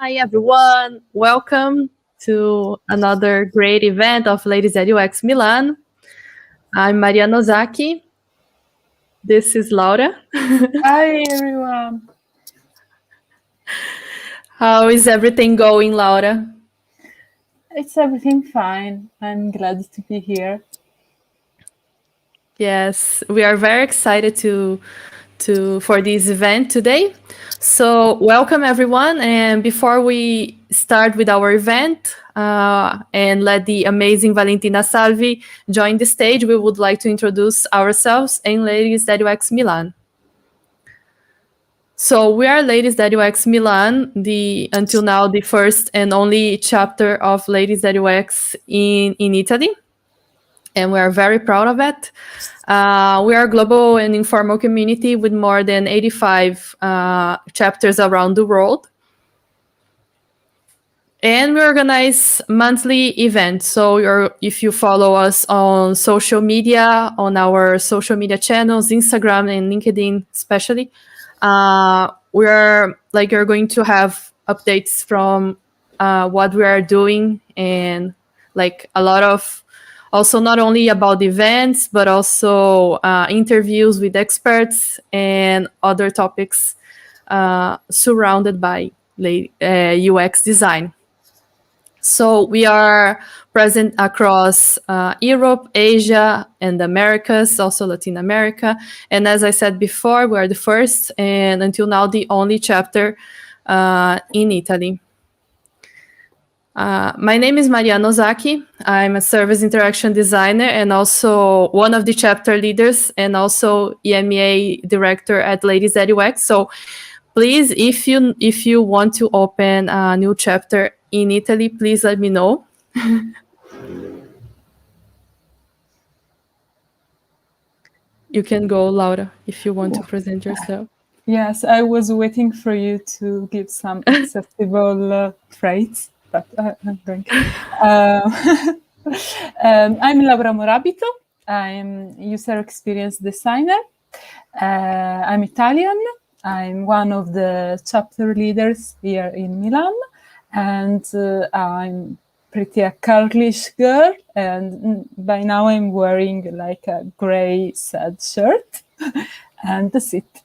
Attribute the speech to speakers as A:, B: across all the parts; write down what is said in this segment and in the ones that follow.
A: Hi, everyone. Welcome to another great event of Ladies at UX Milan. I'm Maria Nozaki. This is Laura.
B: Hi, everyone.
A: How is everything going, Laura?
B: It's everything fine. I'm glad to be here.
A: Yes, we are very excited for this event today. So welcome everyone. And before we start with our event and let the amazing Valentina Salvi join the stage, we would like to introduce ourselves and Ladies at UX Milan. So we are Ladies at UX Milan, until now the first and only chapter of Ladies at UX in Italy. And we are very proud of it. We are a global and informal community with more than 85 chapters around the world. And we organize monthly events. So if you follow us on social media, on our social media channels, Instagram and LinkedIn especially, you're going to have updates from what we are doing and like a lot of also not only about events, but also interviews with experts and other topics surrounded by UX design. So we are present across Europe, Asia, and the Americas, also Latin America. And as I said before, we are the first and until now the only chapter in Italy. My name is Maria Nozaki. I'm a service interaction designer and also one of the chapter leaders and also EMEA director at Ladies at UX. So please, if you want to open a new chapter in Italy, please let me know. You can go, Laura, if you want to present yourself.
B: Yes, I was waiting for you to give some accessible traits, but I'm going. I'm Labra Murabito. I'm user experience designer. I'm Italian. I'm one of the chapter leaders here in Milan, and I'm pretty a girlish girl, and by now I'm wearing like a gray sad shirt, and that's it.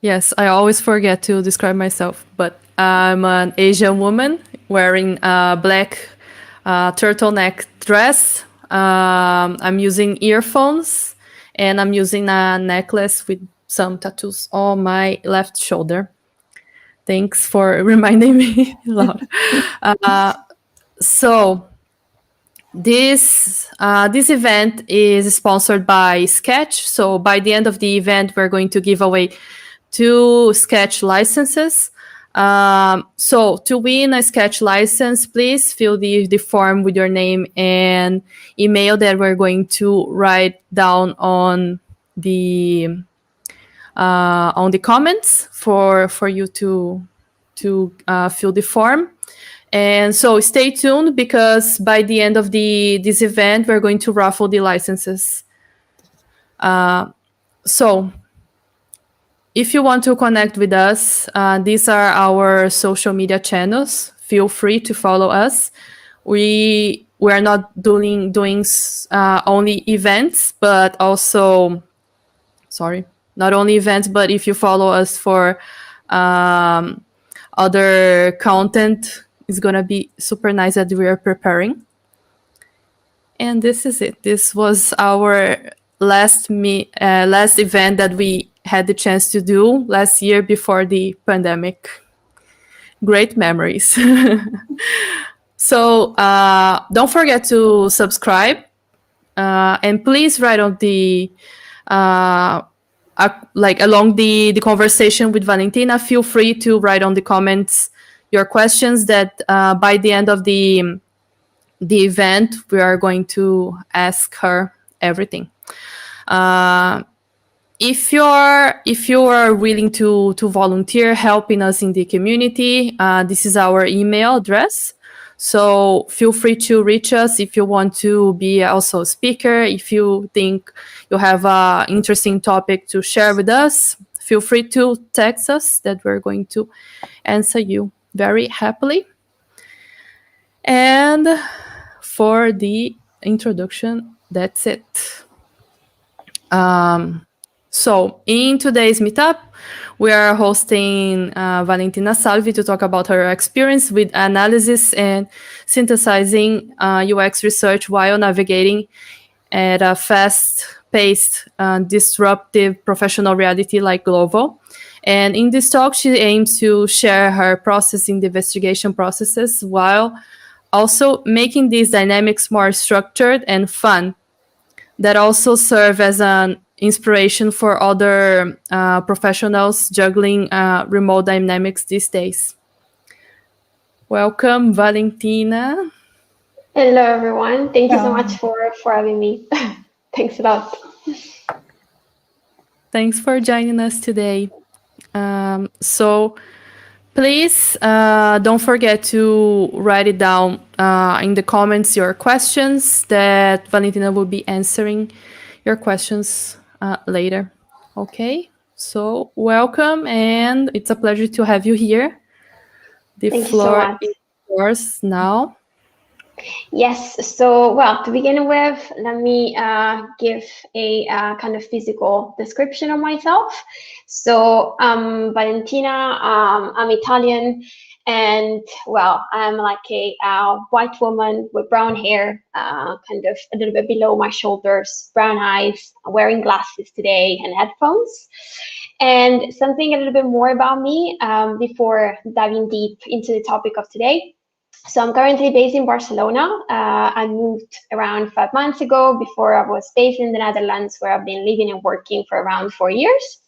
A: Yes, I always forget to describe myself, but I'm an Asian woman wearing a black turtleneck dress. I'm using earphones, and I'm using a necklace with some tattoos on my left shoulder. Thanks for reminding me, Laura. So this event is sponsored by Sketch. So by the end of the event, we're going to give away 2 Sketch licenses. So to win a Sketch license, please fill the form with your name and email that we're going to write down on the comments for you to fill the form. And so stay tuned because by the end of this event, we're going to raffle the licenses. So if you want to connect with us, these are our social media channels. Feel free to follow us. We are not doing only events, but also, not only events, but if you follow us for other content, it's going to be super nice that we are preparing. And this is it. This was our last event that we had the chance to do last year before the pandemic. Great memories. So don't forget to subscribe and please write on along the conversation with Valentina, feel free to write on the comments your questions that by the end of the event, we are going to ask her everything. If you are willing to volunteer helping us in the community, this is our email address. So feel free to reach us if you want to be also a speaker. If you think you have an interesting topic to share with us, feel free to text us, that we're going to answer you very happily. And for the introduction, that's it. So in today's meetup, we are hosting Valentina Salvi to talk about her experience with analysis and synthesizing UX research while navigating at a fast-paced, disruptive professional reality like Glovo. And in this talk, she aims to share her process in the investigation processes while also making these dynamics more structured and fun, that also serve as an inspiration for other professionals juggling remote dynamics these days. Welcome, Valentina.
C: Hello, everyone. Thank you so much for having me. Thanks a lot.
A: Thanks for joining us today. So please don't forget to write it down in the comments, your questions, that Valentina will be answering your questions later. Okay, so welcome, and it's a pleasure to have you here.
C: Thank you so much.
A: Is yours now.
C: Yes, so well, to begin with, let me give a kind of physical description of myself. So Valentina, I'm Italian, and well, I'm like a white woman with brown hair, kind of a little bit below my shoulders, brown eyes, wearing glasses today and headphones. And something a little bit more about me before diving deep into the topic of today. So I'm currently based in Barcelona. I moved around 5 months ago. Before, I was based in the Netherlands, where I've been living and working for around 4 years.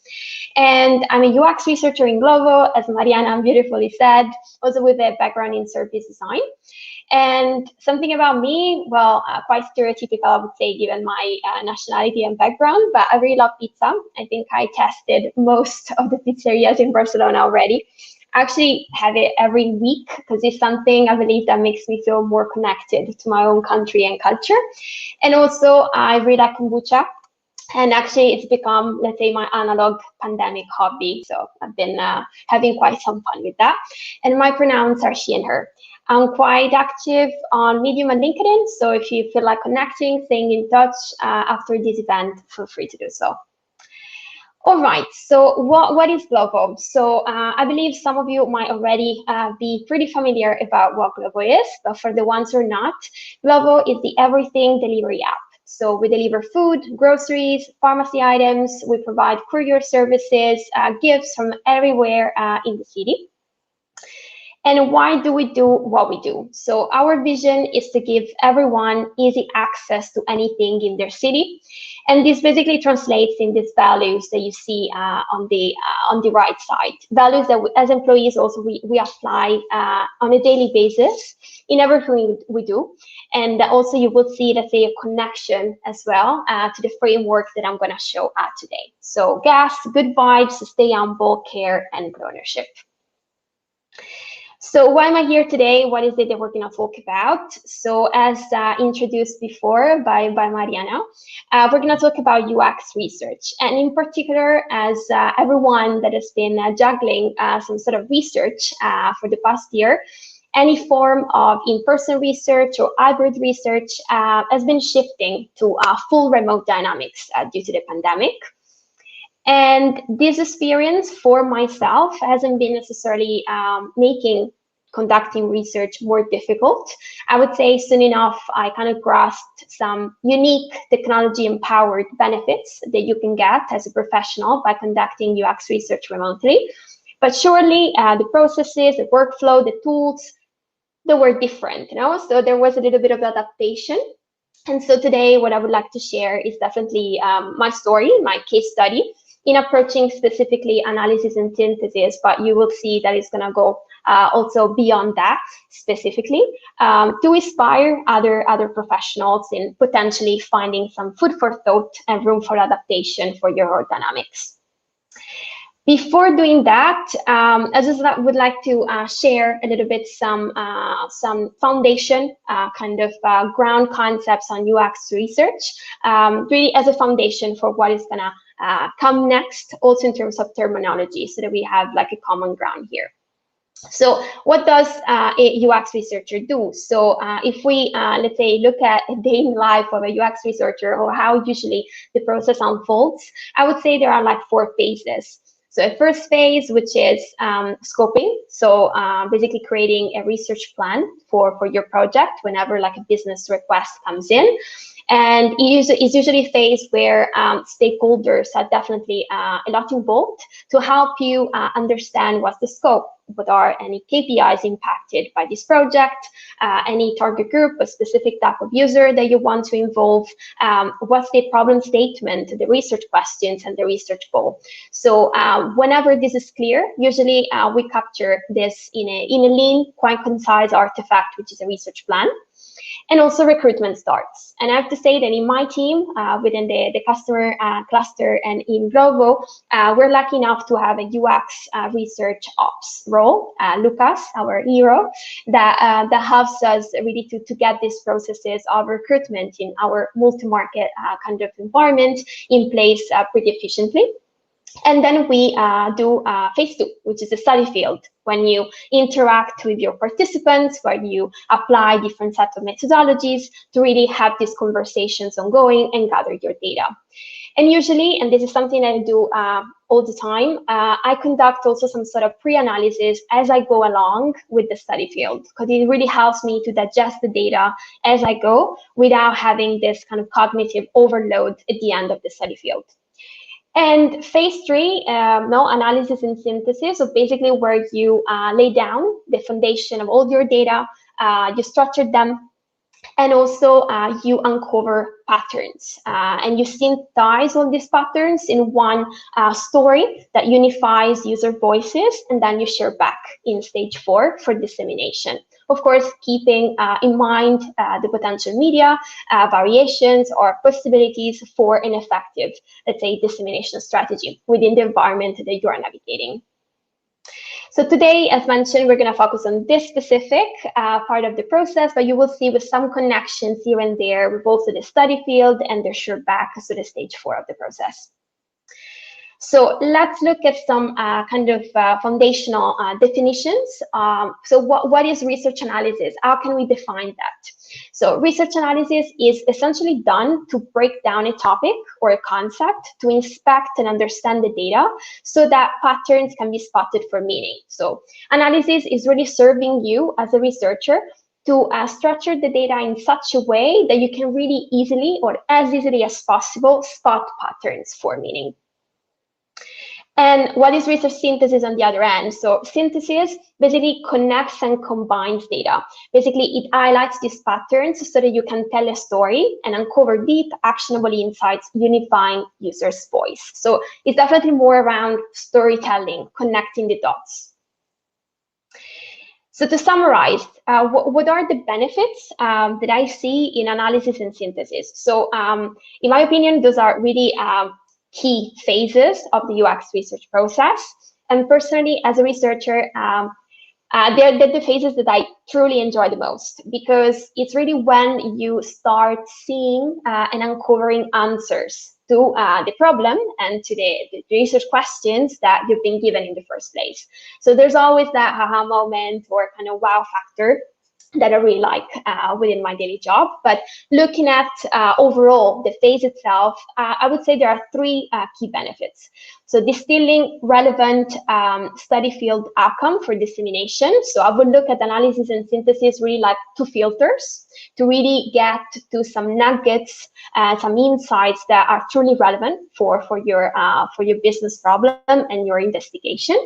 C: And I'm a UX researcher in Glovo, as Mariana beautifully said, also with a background in service design. And something about me, well, quite stereotypical, I would say, given my nationality and background, but I really love pizza. I think I tested most of the pizzerias in Barcelona already. I actually have it every week because it's something I believe that makes me feel more connected to my own country and culture. And also, I really like kombucha. And actually, it's become, let's say, my analog pandemic hobby. So I've been having quite some fun with that. And my pronouns are she and her. I'm quite active on Medium and LinkedIn. So if you feel like connecting, staying in touch after this event, feel free to do so. All right, so what is Glovo? So I believe some of you might already be pretty familiar about what Glovo is, but for the ones who are not, Glovo is the everything delivery app. So we deliver food, groceries, pharmacy items, we provide courier services, gifts from everywhere in the city. And why do we do what we do? So our vision is to give everyone easy access to anything in their city. And this basically translates in these values that you see on the right side. Values that we, as employees also we apply on a daily basis in everything we do. And also you will see, let's say, a connection as well to the framework that I'm gonna show today. So gas, good vibes, stay humble, care, and ownership. So why am I here today? What is it that we're going to talk about? So as introduced before by Mariana, we're going to talk about UX research. And in particular, as everyone that has been juggling some sort of research for the past year, any form of in-person research or hybrid research has been shifting to full remote dynamics due to the pandemic. And this experience for myself hasn't been necessarily making conducting research more difficult. I would say soon enough, I kind of grasped some unique technology-empowered benefits that you can get as a professional by conducting UX research remotely. But surely the processes, the workflow, the tools, they were different, you know? So there was a little bit of adaptation. And so today, what I would like to share is definitely my story, my case study, in approaching specifically analysis and synthesis, but you will see that it's going to go also beyond that specifically to inspire other professionals in potentially finding some food for thought and room for adaptation for your dynamics. Before doing that, I just would like to share a little bit some foundation kind of ground concepts on UX research, really as a foundation for what is gonna come next, also in terms of terminology, so that we have like a common ground here. So what does a UX researcher do? So if we, let's say, look at a day in life of a UX researcher, or how usually the process unfolds, I would say there are like 4 phases. So a first phase, which is scoping. So basically creating a research plan for your project whenever like a business request comes in. And it's usually a phase where stakeholders are definitely a lot involved to help you understand what's the scope, what are any KPIs impacted by this project, any target group, a specific type of user that you want to involve, what's the problem statement, the research questions, and the research goal. So whenever this is clear, usually we capture this in a lean, quite concise artifact, which is a research plan. And also recruitment starts. And I have to say that in my team, within the customer cluster and in Glovo, we're lucky enough to have a UX research ops role, Lucas, our hero, that helps us really to get these processes of recruitment in our multi-market kind of environment in place pretty efficiently. And then we do phase 2, which is a study field, when you interact with your participants, where you apply different sets of methodologies to really have these conversations ongoing and gather your data. And usually, and this is something I do all the time, I conduct also some sort of pre-analysis as I go along with the study field, because it really helps me to digest the data as I go without having this kind of cognitive overload at the end of the study field. And phase 3, analysis and synthesis, so basically where you lay down the foundation of all your data, you structure them, and also you uncover patterns, and you synthesize all these patterns in one story that unifies user voices, and then you share back in stage 4 for dissemination. Of course, keeping in mind the potential media variations or possibilities for an effective, let's say, dissemination strategy within the environment that you are navigating. So today, as mentioned, we're going to focus on this specific part of the process, but you will see with some connections here and there with also the study field and the share back to the stage 4 of the process. So let's look at some kind of foundational definitions. So what is research analysis? How can we define that? So research analysis is essentially done to break down a topic or a concept, to inspect and understand the data so that patterns can be spotted for meaning. So analysis is really serving you as a researcher to structure the data in such a way that you can really easily, or as easily as possible, spot patterns for meaning. And what is research synthesis on the other end? So synthesis basically connects and combines data. Basically, it highlights these patterns so that you can tell a story and uncover deep, actionable insights, unifying users' voice. So it's definitely more around storytelling, connecting the dots. So to summarize, what are the benefits that I see in analysis and synthesis? So in my opinion, those are really key phases of the UX research process. And personally, as a researcher, they're the phases that I truly enjoy the most, because it's really when you start seeing and uncovering answers to the problem and to the research questions that you've been given in the first place. So there's always that aha moment or kind of wow factor that I really like within my daily job. But looking at overall the phase itself, I would say there are 3 key benefits. So distilling relevant study field outcome for dissemination. So I would look at analysis and synthesis really like 2 filters to really get to some nuggets, some insights that are truly relevant for your business problem and your investigation.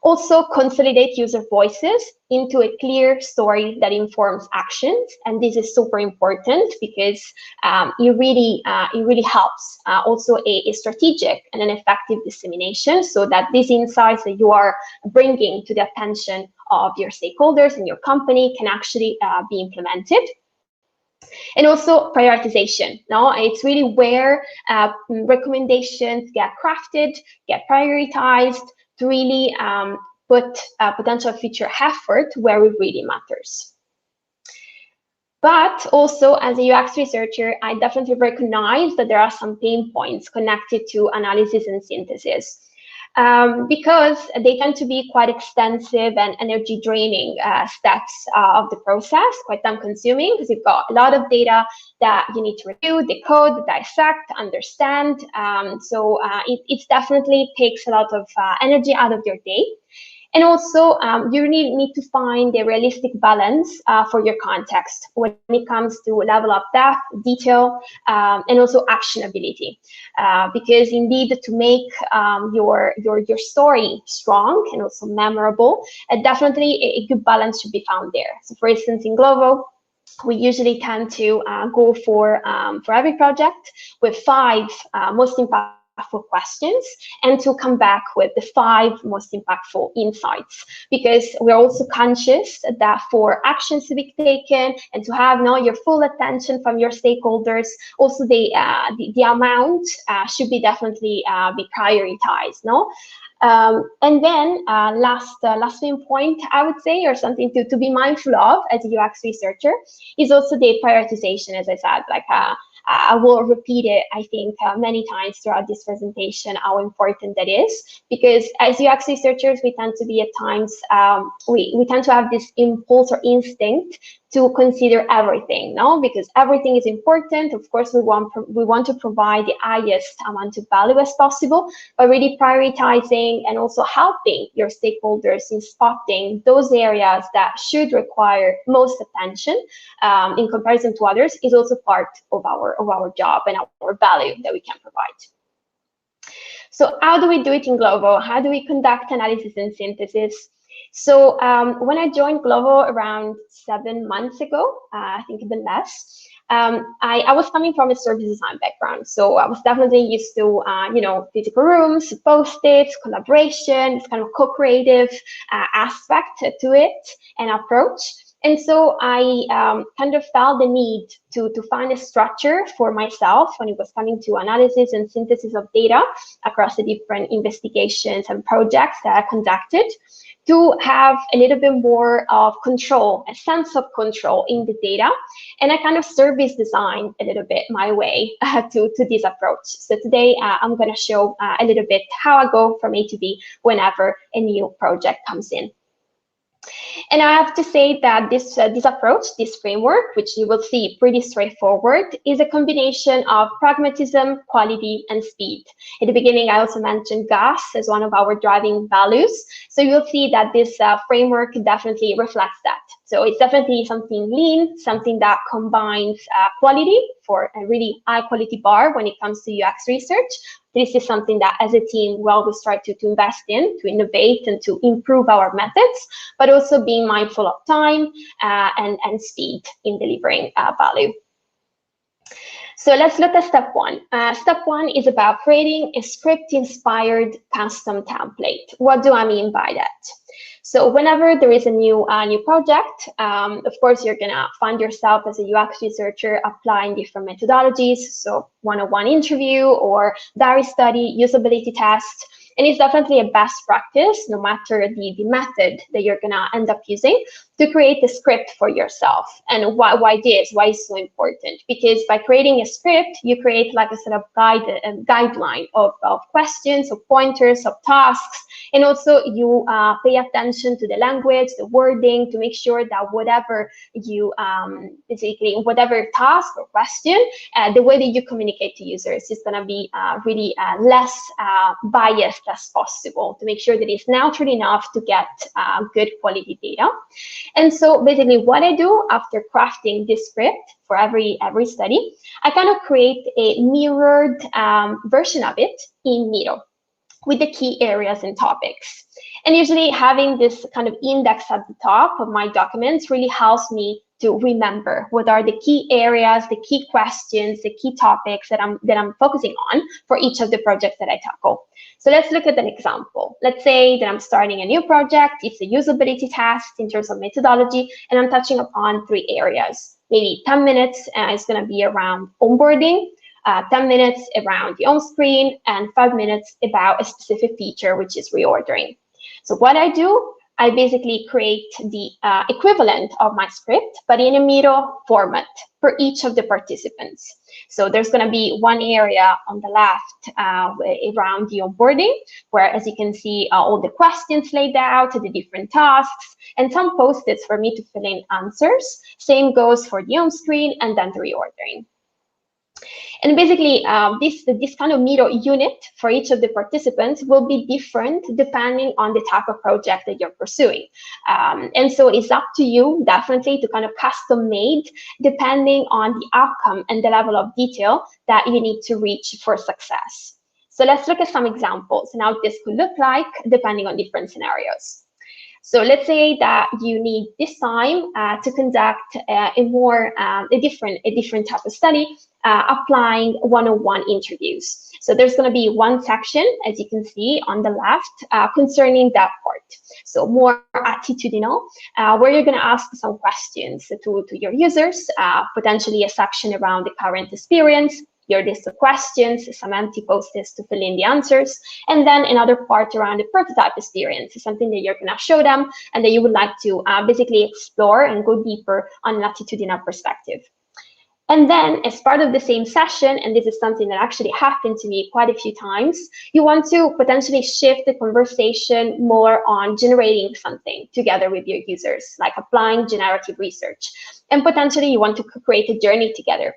C: Also consolidate user voices into a clear story that informs actions, and this is super important because it really helps also a strategic and an effective dissemination, so that these insights that you are bringing to the attention of your stakeholders and your company can actually be implemented. And also prioritization. No, it's really where recommendations get crafted, get prioritized, to really put potential future effort where it really matters. But also, as a UX researcher, I definitely recognize that there are some pain points connected to analysis and synthesis. Because they tend to be quite extensive and energy draining steps of the process, quite time consuming, because you've got a lot of data that you need to review, decode, dissect, understand. So it definitely takes a lot of energy out of your day. And also, you really need to find a realistic balance for your context when it comes to level of depth, detail, and also actionability. Because indeed, to make your story strong and also memorable, definitely a good balance should be found there. So, for instance, in Glovo, we usually tend to go for every project with 5 most impactful questions, and to come back with the 5 most impactful insights, because we're also conscious that for actions to be taken and to have your full attention from your stakeholders, also the amount should be definitely be prioritized. And then last main point, I would say, or something to be mindful of as a UX researcher, is also the prioritization. As I said, like I will repeat it, I think, many times throughout this presentation, how important that is, because as UX researchers, we tend to be at times, we tend to have this impulse or instinct to consider everything, because everything is important. Of course, we want to provide the highest amount of value as possible, but really prioritizing and also helping your stakeholders in spotting those areas that should require most attention in comparison to others is also part of our job and our value that we can provide. So how do we do it in Glovo? How do we conduct analysis and synthesis? So when I joined Glovo around 7 months ago, I think even less, I was coming from a service design background. So I was definitely used to, physical rooms, post-its, collaboration, this kind of co-creative aspect to it and approach. And so I kind of felt the need to find a structure for myself when it was coming to analysis and synthesis of data across the different investigations and projects that I conducted, to have a little bit more of control, a sense of control in the data. And I kind of service design a little bit my way to this approach. So today I'm going to show a little bit how I go from A to B whenever a new project comes in. And I have to say that this approach, this framework, which you will see pretty straightforward, is a combination of pragmatism, quality, and speed. At the beginning, I also mentioned GAS as one of our driving values. So you'll see that this framework definitely reflects that. So it's definitely something lean, something that combines quality for a really high quality bar when it comes to UX research. This is something that as a team we always try to invest in, to innovate and to improve our methods, but also being mindful of time and speed in delivering value. So let's look at step 1. Step 1 is about creating a script-inspired custom template. What do I mean by that? So whenever there is a new project, of course, you're going to find yourself as a UX researcher applying different methodologies. So one-on-one interview or diary study, usability test. And it's definitely a best practice, no matter the method that you're going to end up using, to create a script for yourself. And why this? Why is so important? Because by creating a script, you create like a sort of guideline of questions, of pointers, of tasks. And also you pay attention to the language, the wording, to make sure that whatever you, basically, whatever task or question, the way that you communicate to users is going to be really less biased as possible, to make sure that it's neutral enough to get good quality data. And so basically what I do after crafting this script for every study, I kind of create a mirrored version of it in Miro, with the key areas and topics. And usually having this kind of index at the top of my documents really helps me to remember what are the key areas, the key questions, the key topics that I'm focusing on for each of the projects that I tackle. So let's look at an example. Let's say that I'm starting a new project. It's a usability test in terms of methodology, and I'm touching upon 3 areas. Maybe 10 minutes is going to be around onboarding, 10 minutes around the on screen, and 5 minutes about a specific feature, which is reordering. So what I do, I basically create the equivalent of my script, but in a Miro format for each of the participants. So there's going to be one area on the left around the onboarding, where, as you can see, all the questions laid out, the different tasks, and some post-its for me to fill in answers. Same goes for the home screen and then the reordering. And basically, this kind of Miro unit for each of the participants will be different depending on the type of project that you're pursuing. And so it's up to you, definitely, to kind of custom made depending on the outcome and the level of detail that you need to reach for success. So let's look at some examples and how this could look like depending on different scenarios. So let's say that you need this time to conduct a different type of study, applying one-on-one interviews. So there's going to be one section, as you can see on the left, concerning that part. So more attitudinal, where you're going to ask some questions to your users, potentially a section around the current experience, your list of questions, some empty post-its to fill in the answers, and then another part around the prototype experience, something that you're going to show them and that you would like to basically explore and go deeper on an attitudinal perspective. And then, as part of the same session, and this is something that actually happened to me quite a few times, you want to potentially shift the conversation more on generating something together with your users, like applying generative research. And potentially you want to create a journey together.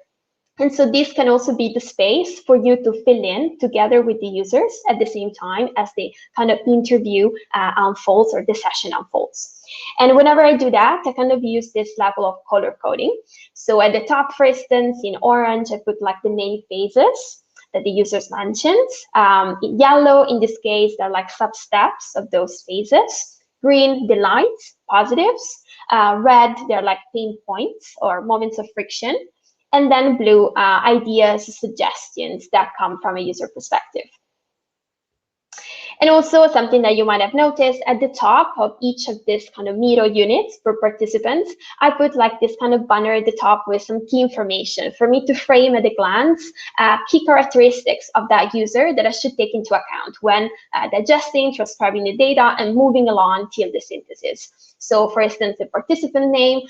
C: And so this can also be the space for you to fill in together with the users at the same time as the kind of interview unfolds or the session unfolds. And whenever I do that, I kind of use this level of color coding. So at the top, for instance, in orange, I put like the main phases that the users mentioned. In yellow, in this case, they're like sub-steps of those phases. Green, the lights, positives. Red, they're like pain points or moments of friction. And then blue, ideas, suggestions that come from a user perspective. And also something that you might have noticed at the top of each of these kind of Miro units for participants, I put like this kind of banner at the top with some key information for me to frame at a glance key characteristics of that user that I should take into account when digesting, transcribing the data, and moving along till the synthesis. So, for instance, the participant name,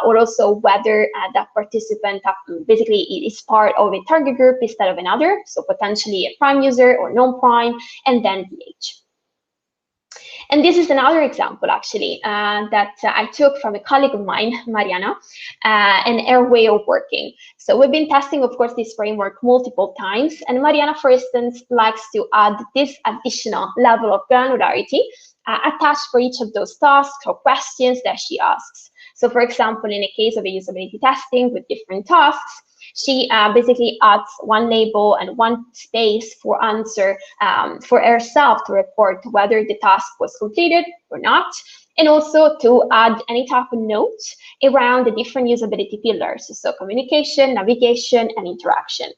C: or also whether that participant basically is part of a target group instead of another, so potentially a prime user or non-prime, and then the age. And this is another example, actually, that I took from a colleague of mine, Mariana, and her way of working. So we've been testing, of course, this framework multiple times. And Mariana, for instance, likes to add this additional level of granularity attached for each of those tasks or questions that she asks. So, for example, in a case of a usability testing with different tasks, she basically adds one label and one space for answer for herself to report whether the task was completed or not, and also to add any type of note around the different usability pillars, so communication, navigation, and interaction.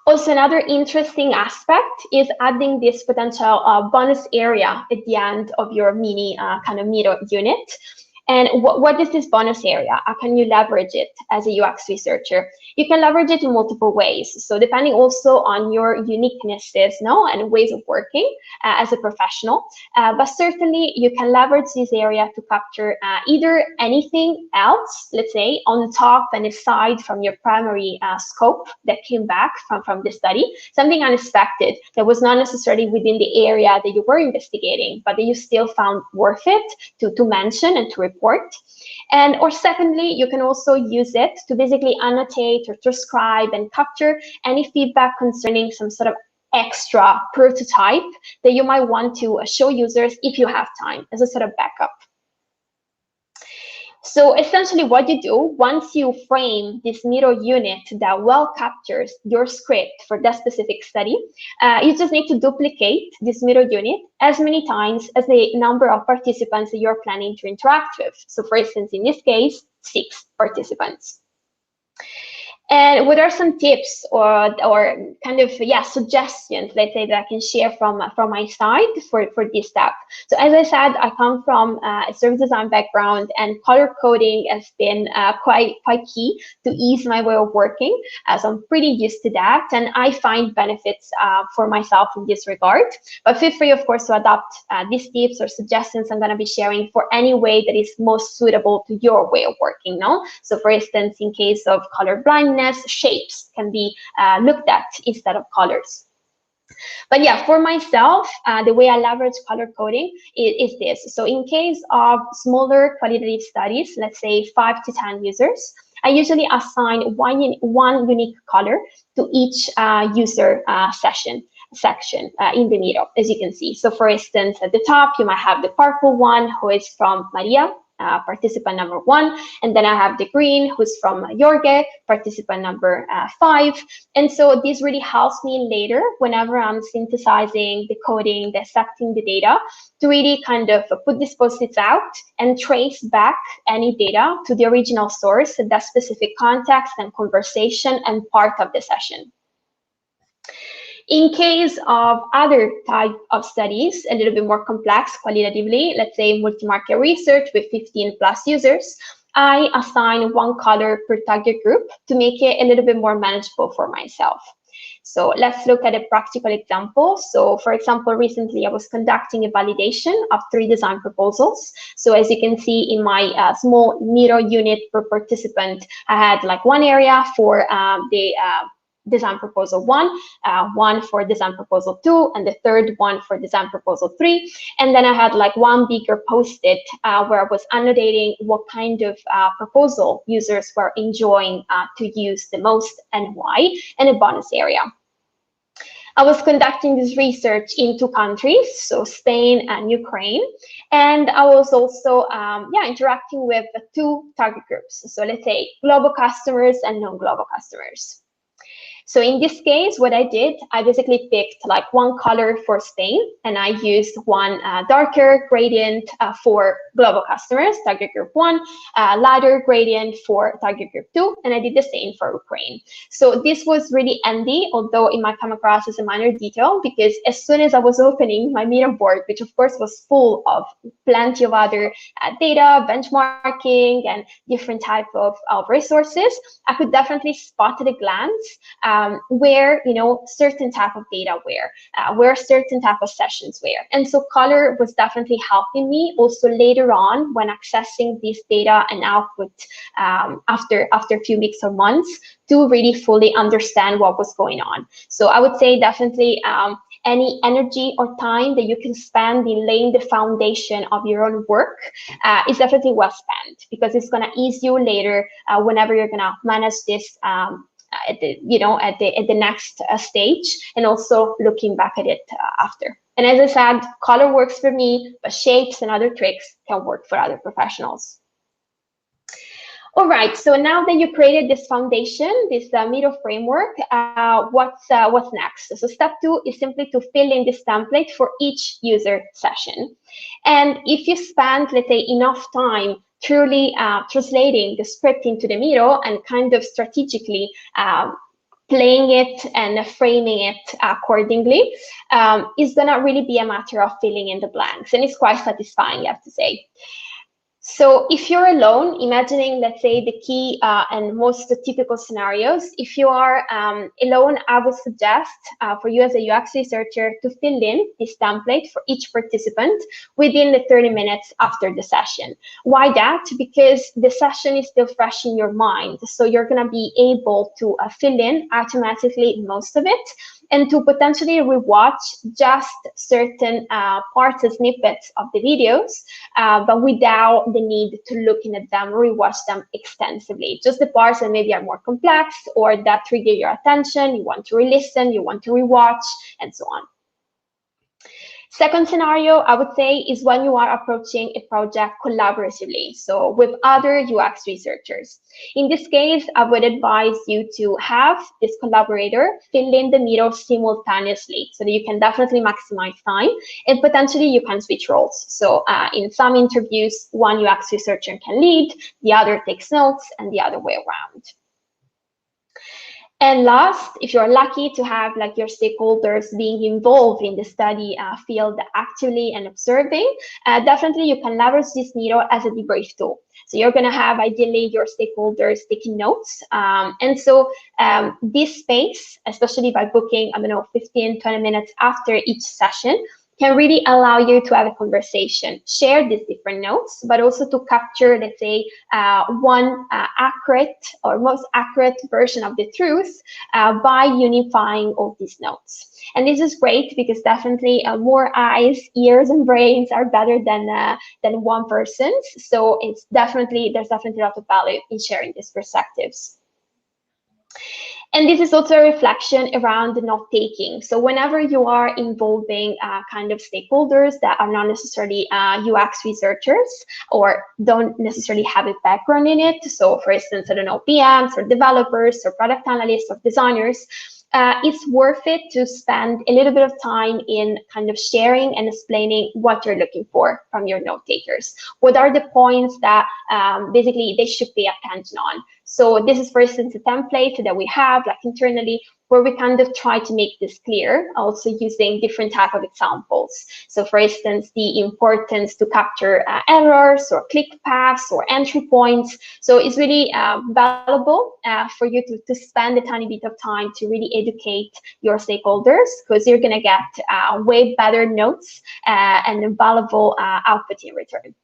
C: Also, another interesting aspect is adding this potential bonus area at the end of your mini kind of Miro unit. And what is this bonus area? How can you leverage it as a UX researcher? You can leverage it in multiple ways. So depending also on your uniquenesses, and ways of working as a professional. But certainly you can leverage this area to capture either anything else, let's say, on top and aside from your primary scope that came back from the study, something unexpected that was not necessarily within the area that you were investigating, but that you still found worth it to mention and to report. And or secondly, you can also use it to basically annotate or transcribe and capture any feedback concerning some sort of extra prototype that you might want to show users if you have time as a sort of backup. So essentially what you do, once you frame this Miro unit that well captures your script for that specific study, you just need to duplicate this Miro unit as many times as the number of participants that you're planning to interact with. So for instance, in this case, 6 participants. And what are some tips or kind of suggestions, let's say, that I can share from my side for this step? So as I said, I come from a service design background, and color coding has been quite key to ease my way of working, as I'm pretty used to that, and I find benefits for myself in this regard. But feel free, of course, to adopt these tips or suggestions I'm going to be sharing for any way that is most suitable to your way of working. No, so for instance, in case of color blindness, shapes can be looked at instead of colors. But yeah, for myself, the way I leverage color coding is this. So in case of smaller qualitative studies, let's say 5 to 10 users, I usually assign one unique color to each user section in the middle, as you can see. So for instance, at the top, you might have the purple one, who is from Maria, participant number 1, and then I have the green, who's from Jorge, participant number 5. And so this really helps me later whenever I'm synthesizing, decoding, dissecting the data, to really kind of put these post-its out and trace back any data to the original source, that specific context and conversation and part of the session. In case of other type of studies, a little bit more complex qualitatively, let's say multi-market research with 15 plus users, I assign one color per target group to make it a little bit more manageable for myself. So let's look at a practical example. So for example, recently I was conducting a validation of 3 design proposals. So as you can see in my small Miro unit per participant, I had like one area for the design proposal 1, one for design proposal 2, and the third one for design proposal 3. And then I had like one bigger post-it where I was annotating what kind of proposal users were enjoying to use the most and why, and a bonus area. I was conducting this research in 2 countries, so Spain and Ukraine, and I was also interacting with 2 target groups. So let's say Glovo customers and non-Glovo customers. So in this case, what I did, I basically picked like one color for Spain, and I used one darker gradient for Glovo customers, target group 1, lighter gradient for target group 2, and I did the same for Ukraine. So this was really handy, although it might come across as a minor detail, because as soon as I was opening my Miro board, which of course was full of plenty of other data, benchmarking, and different type of resources, I could definitely spot at a glance where certain type of data where certain type of sessions were. And so color was definitely helping me also later on when accessing this data and output after a few weeks or months, to really fully understand what was going on. So I would say definitely any energy or time that you can spend in laying the foundation of your own work is definitely well spent, because it's going to ease you later whenever you're going to manage this at the next stage, and also looking back at it after. And as I said, color works for me, but shapes and other tricks can work for other professionals. All right, so now that you created this foundation, this Miro framework, what's next? So step 2 is simply to fill in this template for each user session. And if you spend, let's say, enough time truly translating the script into the Miro and kind of strategically playing it and framing it accordingly, it's gonna really be a matter of filling in the blanks, and it's quite satisfying, I have to say. So if you're alone, imagining, let's say, the key and most typical scenarios, if you are alone, I would suggest for you as a UX researcher to fill in this template for each participant within the 30 minutes after the session. Why that? Because the session is still fresh in your mind. So you're going to be able to fill in automatically most of it, and to potentially rewatch just certain parts and snippets of the videos, but without the need to look in at them, rewatch them extensively. Just the parts that maybe are more complex or that trigger your attention, you want to re-listen, you want to rewatch, and so on. Second scenario, I would say, is when you are approaching a project collaboratively, so with other UX researchers. In this case, I would advise you to have this collaborator fill in the Miro simultaneously, so that you can definitely maximize time, and potentially you can switch roles. So in some interviews, one UX researcher can lead, the other takes notes, and the other way around. And last, if you're lucky to have like your stakeholders being involved in the study field actively and observing, definitely you can leverage this Miro as a debrief tool. So you're going to have ideally your stakeholders taking notes. And so this space, especially by booking, I don't know, 15, 20 minutes after each session, can really allow you to have a conversation, share these different notes, but also to capture, let's say, one accurate or most accurate version of the truth by unifying all these notes. And this is great because definitely more eyes, ears, and brains are better than one person's. So there's definitely a lot of value in sharing these perspectives. And this is also a reflection around the note-taking. So whenever you are involving kind of stakeholders that are not necessarily UX researchers or don't necessarily have a background in it, so for instance, I don't know, PMs or developers or product analysts or designers, it's worth it to spend a little bit of time in kind of sharing and explaining what you're looking for from your note takers. What are the points that basically they should pay attention on? So this is, for instance, a template that we have like internally where we kind of try to make this clear, also using different type of examples. So for instance, the importance to capture errors or click paths or entry points. So it's really valuable for you to spend a tiny bit of time to really educate your stakeholders, because you're going to get way better notes and valuable output in return.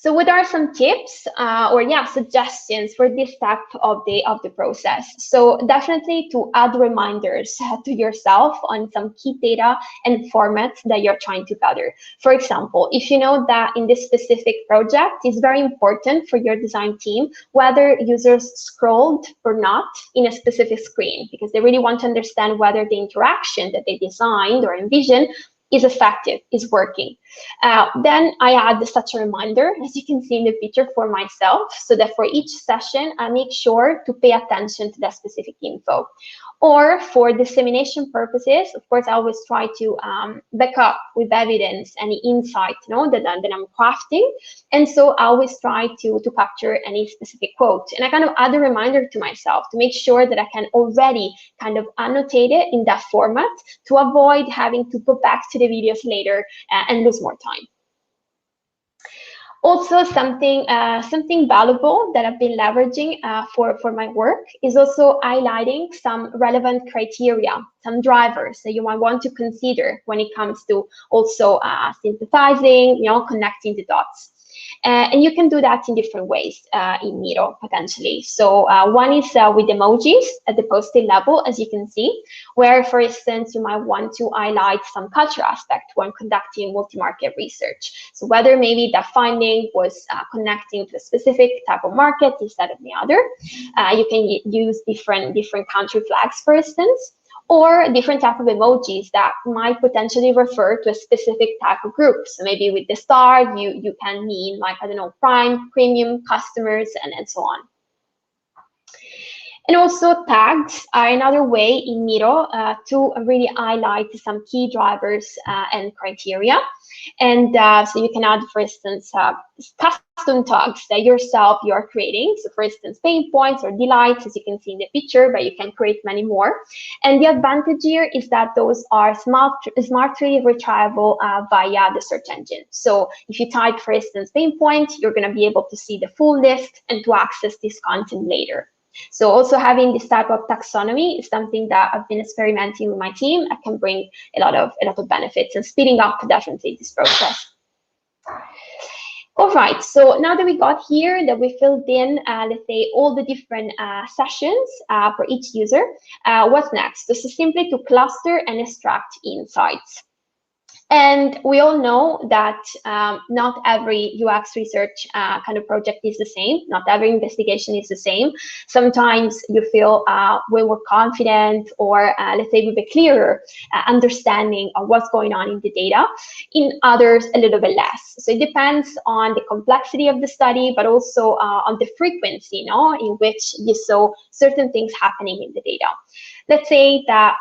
C: So what are some tips or suggestions for this step of the process? So definitely to add reminders to yourself on some key data and formats that you're trying to gather. For example, if you know that in this specific project, it's very important for your design team whether users scrolled or not in a specific screen, because they really want to understand whether the interaction that they designed or envisioned is effective, is working. Then I add such a reminder, as you can see in the picture, for myself, so that for each session, I make sure to pay attention to that specific info. Or for dissemination purposes, of course, I always try to back up with evidence any insight that I'm crafting. And so I always try to capture any specific quote. And I kind of add a reminder to myself to make sure that I can already kind of annotate it in that format to avoid having to go back to the videos later and lose more time. Also, something valuable that I've been leveraging for my work is also highlighting some relevant criteria, some drivers that you might want to consider when it comes to also synthesizing, connecting the dots. And you can do that in different ways in Miro, potentially. So one is with emojis at the post-it level, as you can see, where, for instance, you might want to highlight some culture aspect when conducting multi-market research. So whether maybe that finding was connecting to a specific type of market instead of the other. You can use different country flags, for instance, or different type of emojis that might potentially refer to a specific type of group. So maybe with the star, you can mean like, I don't know, prime, premium customers, and so on. And also tags are another way in Miro to really highlight some key drivers and criteria. And so you can add, for instance, custom tags that yourself you are creating. So for instance, pain points or delights, as you can see in the picture, but you can create many more. And the advantage here is that those are smartly retrievable via the search engine. So if you type, for instance, pain point, you're going to be able to see the full list and to access this content later. So also having this type of taxonomy is something that I've been experimenting with my team. I can bring a lot of benefits and speeding up definitely this process. All right, so now that we got here, that we filled in, let's say, all the different sessions for each user, what's next? This is simply to cluster and extract insights. And we all know that not every UX research kind of project is the same. Not every investigation is the same. Sometimes you feel way more confident or let's say with a clearer understanding of what's going on in the data. In others, a little bit less. So it depends on the complexity of the study, but also on the frequency, in which you saw certain things happening in the data. Let's say that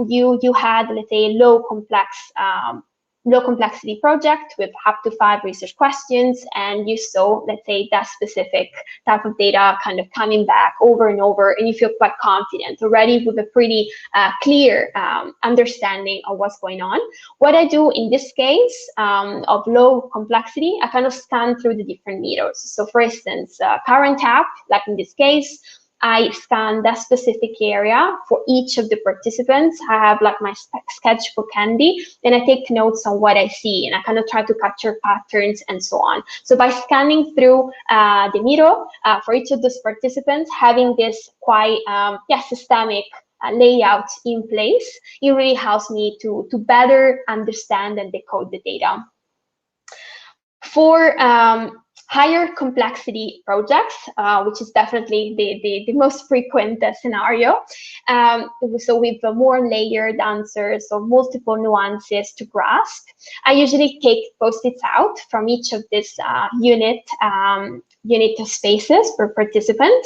C: you had, let's say, low complex low complexity project with up to 5 research questions, and you saw, let's say, that specific type of data kind of coming back over and over, and you feel quite confident already with a pretty clear understanding of what's going on. What I do in this case of low complexity, I kind of scan through the different meters. So for instance, current app, like in this case, I scan that specific area for each of the participants. I have like my sketchbook handy, and I take notes on what I see, and I kind of try to capture patterns and so on. So by scanning through the Miro for each of those participants, having this quite systemic layout in place, it really helps me to better understand and decode the data. For higher complexity projects, which is definitely the most frequent scenario. So with more layered answers or multiple nuances to grasp, I usually take post-its out from each of these unit spaces per participant.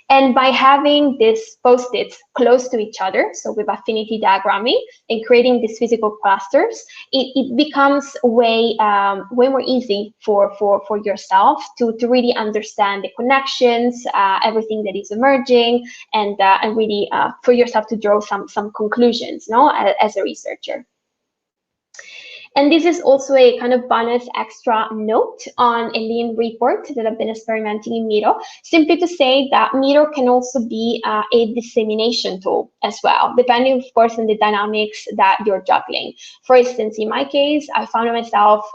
C: And by having these post-its close to each other, so with affinity diagramming and creating these physical clusters, it becomes way more easy for yourself to really understand the connections, everything that is emerging, and really for yourself to draw some conclusions, as a researcher. And this is also a kind of bonus extra note on a lean report that I've been experimenting in Miro, simply to say that Miro can also be a dissemination tool as well, depending, of course, on the dynamics that you're juggling. For instance, in my case, I found myself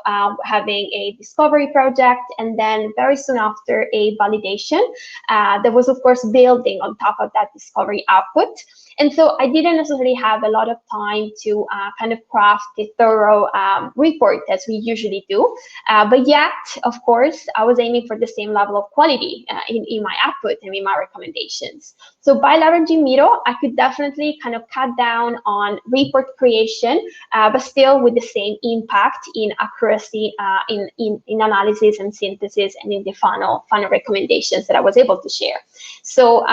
C: having a discovery project, and then very soon after a validation that was, of course, building on top of that discovery output. And so I didn't necessarily have a lot of time to kind of craft a thorough report as we usually do. But yet, of course, I was aiming for the same level of quality in my output and in my recommendations. So by leveraging Miro, I could definitely kind of cut down on report creation, but still with the same impact in accuracy, in analysis and synthesis, and in the final recommendations that I was able to share. So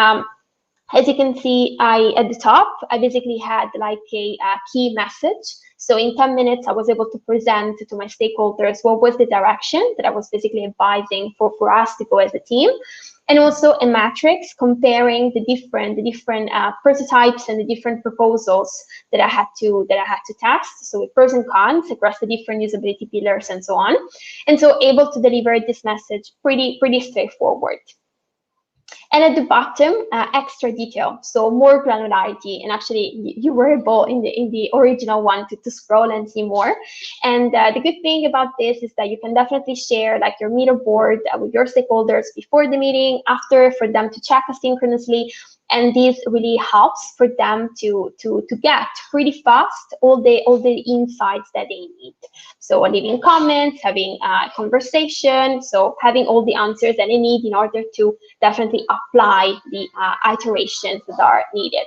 C: as you can see, at the top, I basically had like a key message. So in 10 minutes, I was able to present to my stakeholders what was the direction that I was basically advising for us to go as a team, and also a matrix comparing the different prototypes and the different proposals that I had to test. So with pros and cons across the different usability pillars and so on, and so able to deliver this message pretty straightforward. And at the bottom, extra detail, so more granularity. And actually, you were able in the original one to scroll and see more. And the good thing about this is that you can definitely share like your Miro board with your stakeholders before the meeting, after, for them to check asynchronously. And this really helps for them to get pretty fast all the insights that they need. So leaving comments, having a conversation, so having all the answers that they need in order to definitely apply the iterations that are needed.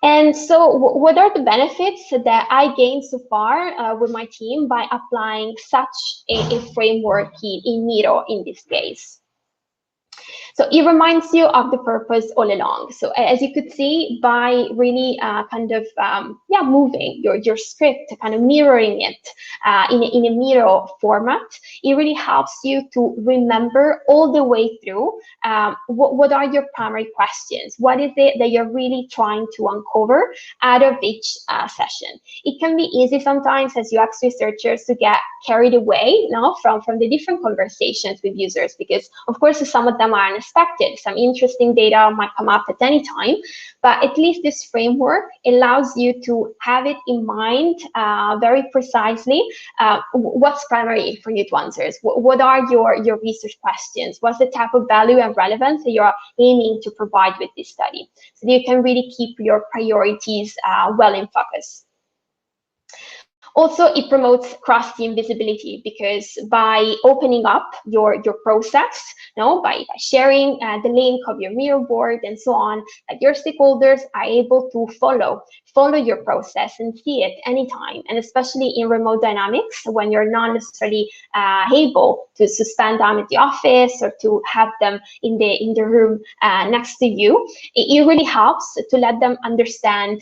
C: And so what are the benefits that I gained so far with my team by applying such a framework in Miro in this case? So it reminds you of the purpose all along. So as you could see, by really moving your script, kind of mirroring it in a Miro format, it really helps you to remember all the way through what are your primary questions? What is it that you're really trying to uncover out of each session? It can be easy sometimes as UX researchers to get carried away from the different conversations with users, because of course some of them are unexpected. Some interesting data might come up at any time, but at least this framework allows you to have it in mind very precisely. What's primary for you to answer? What are your research questions? What's the type of value and relevance that you're aiming to provide with this study? So that you can really keep your priorities well in focus. Also, it promotes cross-team visibility, because by opening up your process, by sharing the link of your Miro board and so on, your stakeholders are able to follow follow your process and see it anytime. And especially in remote dynamics, when you're not necessarily able to spend time at the office or to have them in the room next to you, it really helps to let them understand,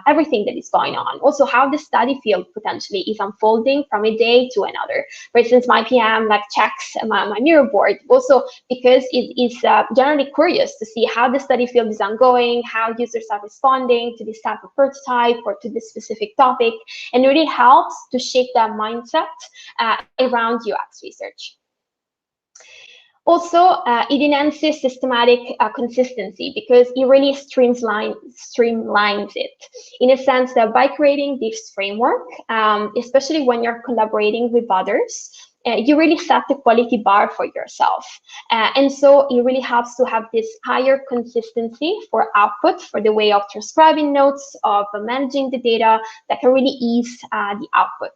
C: everything that is going on. Also, how the study field potentially is unfolding from a day to another. For instance, my PM checks my mirror board also because it is generally curious to see how the study field is ongoing, how users are responding to this type of prototype or to this specific topic, and it really helps to shape that mindset around UX research. Also, it enhances systematic consistency because it really streamlines it, in a sense that by creating this framework, especially when you're collaborating with others, you really set the quality bar for yourself. And so it really helps to have this higher consistency for output, for the way of transcribing notes, of managing the data, that can really ease the output.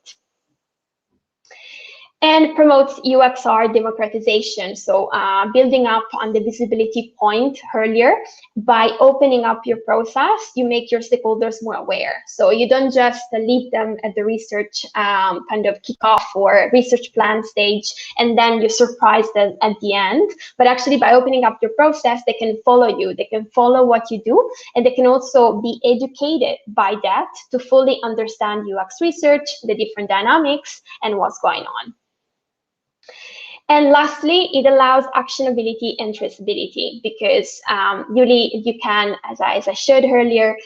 C: And promotes UXR democratization. So building up on the visibility point earlier, by opening up your process, you make your stakeholders more aware. So you don't just leave them at the research kind of kickoff or research plan stage, and then you surprise them at the end. But actually, by opening up your process, they can follow you, they can follow what you do, and they can also be educated by that to fully understand UX research, the different dynamics, and what's going on. And lastly, it allows actionability and traceability because you can, as I showed earlier,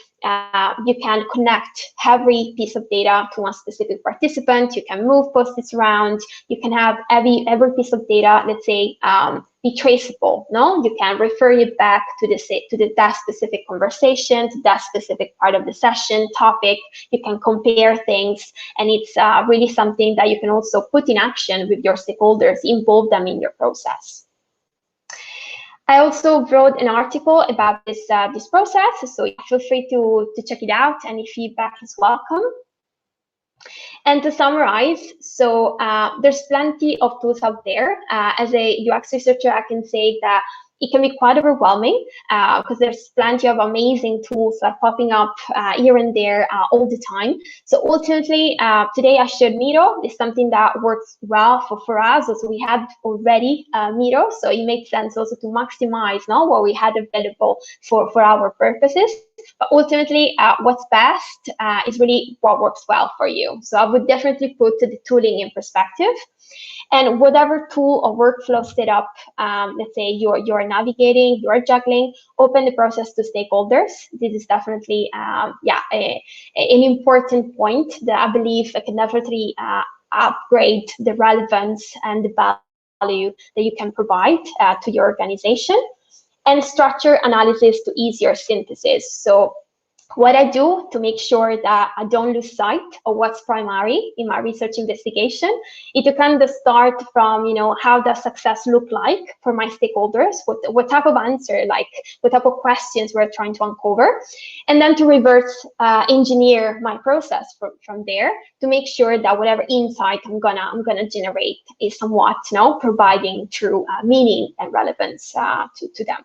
C: you can connect every piece of data to one specific participant. You can move post-its around. You can have every piece of data, let's say, be traceable. No, you can refer it back to that specific conversation, to that specific part of the session topic. You can compare things, and it's really something that you can also put in action with your stakeholders, involve them in your process. I also wrote an article about this process, so feel free to check it out. Any feedback is welcome. And to summarize, so there's plenty of tools out there. As a UX researcher, I can say that it can be quite overwhelming because there's plenty of amazing tools that are popping up here and there all the time. So ultimately, today I showed Miro. It's something that works well for us. Also, we had already Miro, so it makes sense also to maximize what we had available for our purposes. But ultimately, what's best is really what works well for you. So I would definitely put the tooling in perspective. And whatever tool or workflow setup, let's say you're navigating, you're juggling, open the process to stakeholders. This is definitely, an important point that I believe can definitely upgrade the relevance and the value that you can provide to your organization. And structure analysis to ease your synthesis. So what I do to make sure that I don't lose sight of what's primary in my research investigation is to kind of start from, how does success look like for my stakeholders? What type of answer, what type of questions we're trying to uncover, and then to reverse engineer my process from there to make sure that whatever insight I'm gonna generate is somewhat, providing true meaning and relevance to them.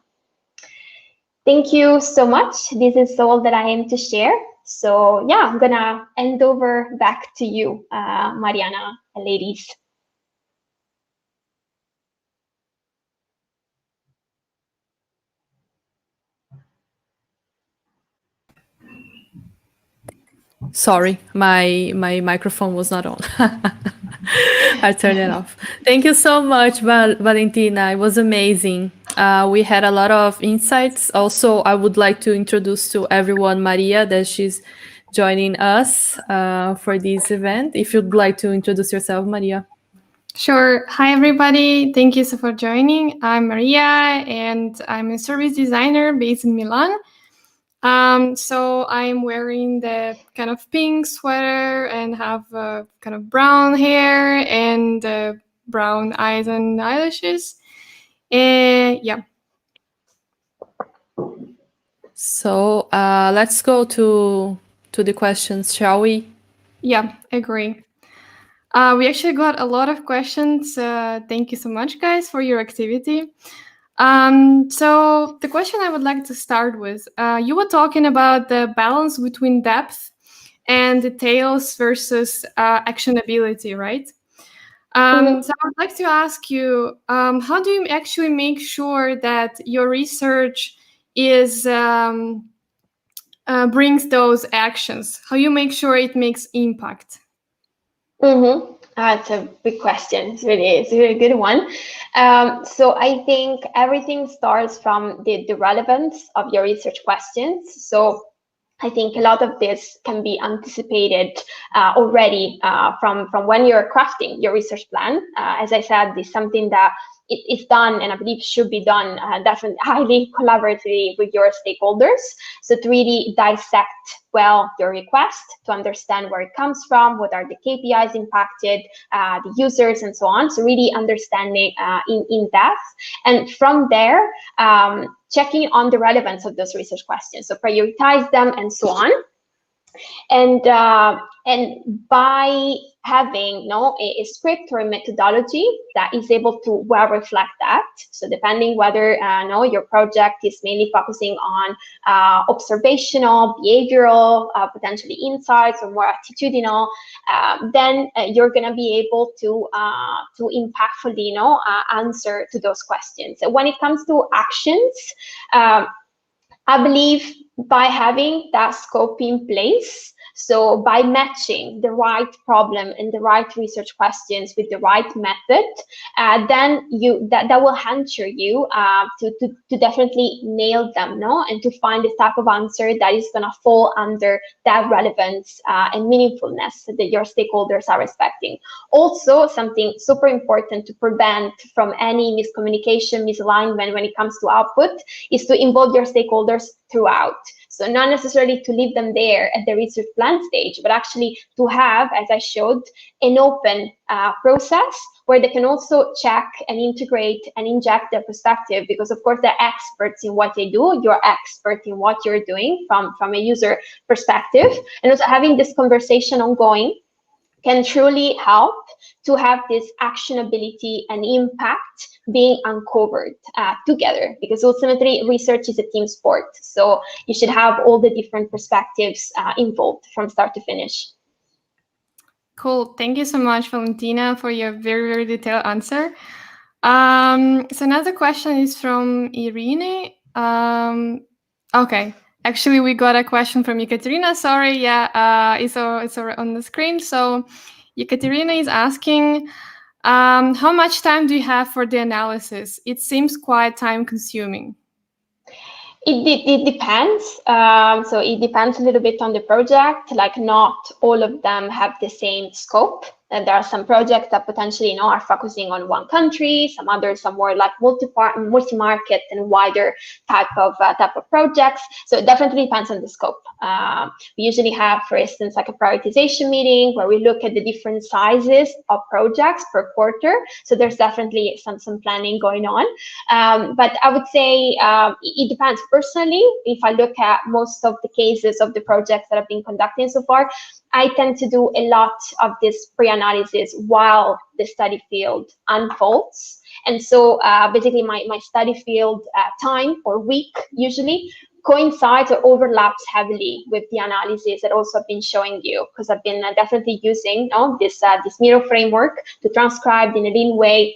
C: Thank you so much. This is all that I am to share. So yeah, I'm gonna hand over back to you, Mariana and ladies.
A: Sorry, my microphone was not on. I turned it off. Thank you so much, Valentina. It was amazing. We had a lot of insights. Also, I would like to introduce to everyone Maria, that she's joining us for this event. If you'd like to introduce yourself, Maria.
D: Sure. Hi, everybody. Thank you so for joining. I'm Maria, and I'm a service designer based in Milan. So I'm wearing the kind of pink sweater and have kind of brown hair and brown eyes and eyelashes. Yeah.
A: So let's go to the questions, shall we?
D: Yeah, agree. We actually got a lot of questions. Thank you so much, guys, for your activity. So the question I would like to start with, you were talking about the balance between depth and details versus actionability, right? So I would like to ask you, how do you actually make sure that your research is brings those actions? How you make sure it makes impact?
C: That's a big question. It's a really good one. So I think everything starts from the relevance of your research questions. So I think a lot of this can be anticipated already from when you're crafting your research plan. As I said, it's something that it's done, and I believe should be done definitely highly collaboratively with your stakeholders. So to really dissect well your request, to understand where it comes from, what are the KPIs impacted, the users, and so on. So really understanding in depth, and from there, checking on the relevance of those research questions. So prioritize them and so on. And by having a script or a methodology that is able to well reflect that. So depending whether your project is mainly focusing on observational, behavioral, potentially insights, or more attitudinal, then you're going to be able to impactfully answer to those questions. So when it comes to actions, I believe by having that scope in place, so by matching the right problem and the right research questions with the right method, then that will enter you to definitely nail them, and to find the type of answer that is going to fall under that relevance and meaningfulness that your stakeholders are expecting. Also, something super important to prevent from any miscommunication, misalignment when it comes to output is to involve your stakeholders throughout. So not necessarily to leave them there at the research plan stage, but actually to have, as I showed, an open process where they can also check and integrate and inject their perspective, because of course they're experts in what they do. You're expert in what you're doing from a user perspective. And also having this conversation ongoing can truly help to have this actionability and impact being uncovered together, because ultimately research is a team sport. So you should have all the different perspectives involved from start to finish.
D: Cool. Thank you so much, Valentina, for your very, very detailed answer. So another question is from Irene. Okay. Actually, we got a question from Ekaterina. Sorry, it's on the screen. So Ekaterina is asking, how much time do you have for the analysis? It seems quite time-consuming.
C: It depends. So it depends a little bit on the project. Like not all of them have the same scope. And there are some projects that potentially are focusing on one country. Some others are more like multi-market and wider type of projects. So it definitely depends on the scope. We usually have, for instance, like a prioritization meeting where we look at the different sizes of projects per quarter. So there's definitely some planning going on. But I would say it depends. Personally, if I look at most of the cases of the projects that I've been conducting so far, I tend to do a lot of this pre-analysis while the study field unfolds. And so basically my study field time or week usually coincides or overlaps heavily with the analysis that also I've been showing you, because I've been definitely using this Miro framework to transcribe in a lean way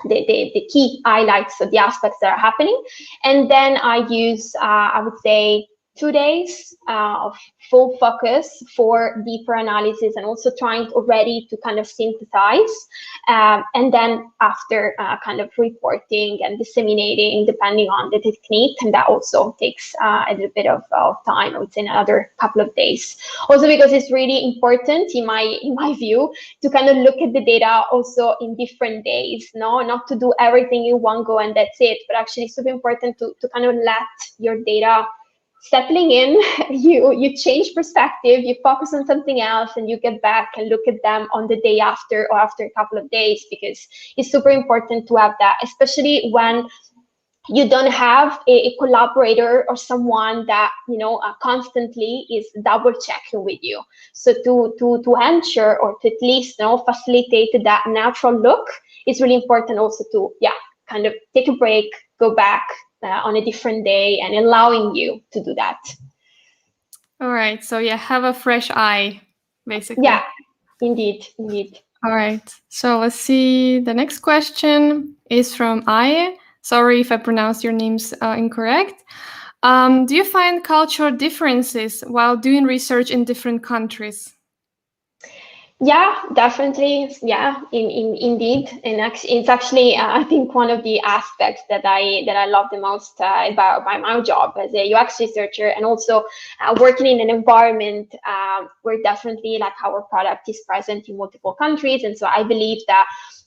C: the key highlights of the aspects that are happening. And then I use, I would say, 2 days of full focus for deeper analysis, and also trying already to kind of synthesize, and then after kind of reporting and disseminating depending on the technique, and that also takes a little bit of time. I would say another couple of days. Also because it's really important in my view to kind of look at the data also in different days, not to do everything in one go and that's it, but actually it's super important to kind of let your data settling in, you change perspective, you focus on something else, and you get back and look at them on the day after or after a couple of days, because it's super important to have that, especially when you don't have a collaborator or someone that constantly is double checking with you. So to ensure or to at least facilitate that natural look, it's really important also to kind of take a break, go back on a different day and allowing you to do that.
D: All right. So yeah, have a fresh eye, basically.
C: Yeah, indeed.
D: All right. So let's see. The next question is from Aye. Sorry if I pronounced your names incorrect. Do you find cultural differences while doing research in different countries?
C: Yeah, definitely. Yeah, indeed, and it's actually I think one of the aspects that I love the most about my job as a UX researcher, and also working in an environment where definitely like our product is present in multiple countries, and so I believe that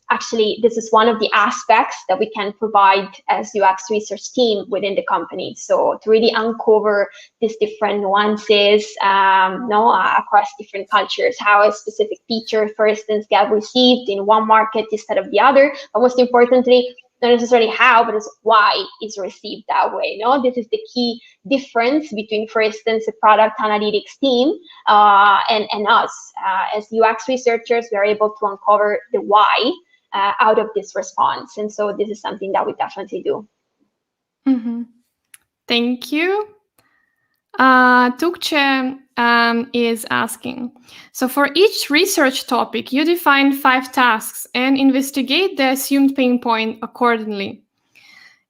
C: actually this is one of the aspects that we can provide as UX research team within the company. So to really uncover these different nuances across different cultures, how a specific feature, for instance, get received in one market instead of the other, but most importantly, not necessarily how, but it's why it's received that way. This is the key difference between, for instance, a product analytics team and us. As UX researchers, we are able to uncover the why out of this response. And so this is something that we definitely do.
D: Mm-hmm. Thank you. Tukche is asking, so for each research topic, you define 5 tasks and investigate the assumed pain point accordingly.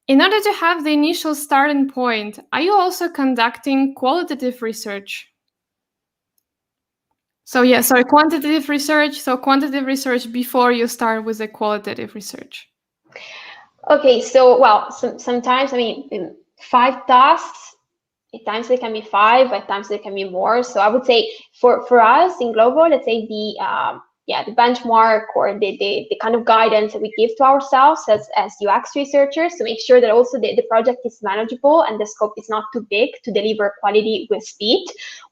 D: In order to have the initial starting point, are you also conducting qualitative research? So yeah, sorry, quantitative research. So quantitative research before you start with the qualitative research.
C: Okay, so well, sometimes, I mean, 5 tasks, at times they can be 5, at times they can be more. So I would say for us in Glovo, let's say the benchmark or the kind of guidance that we give to ourselves as UX researchers to make sure that also the project is manageable and the scope is not too big to deliver quality with speed.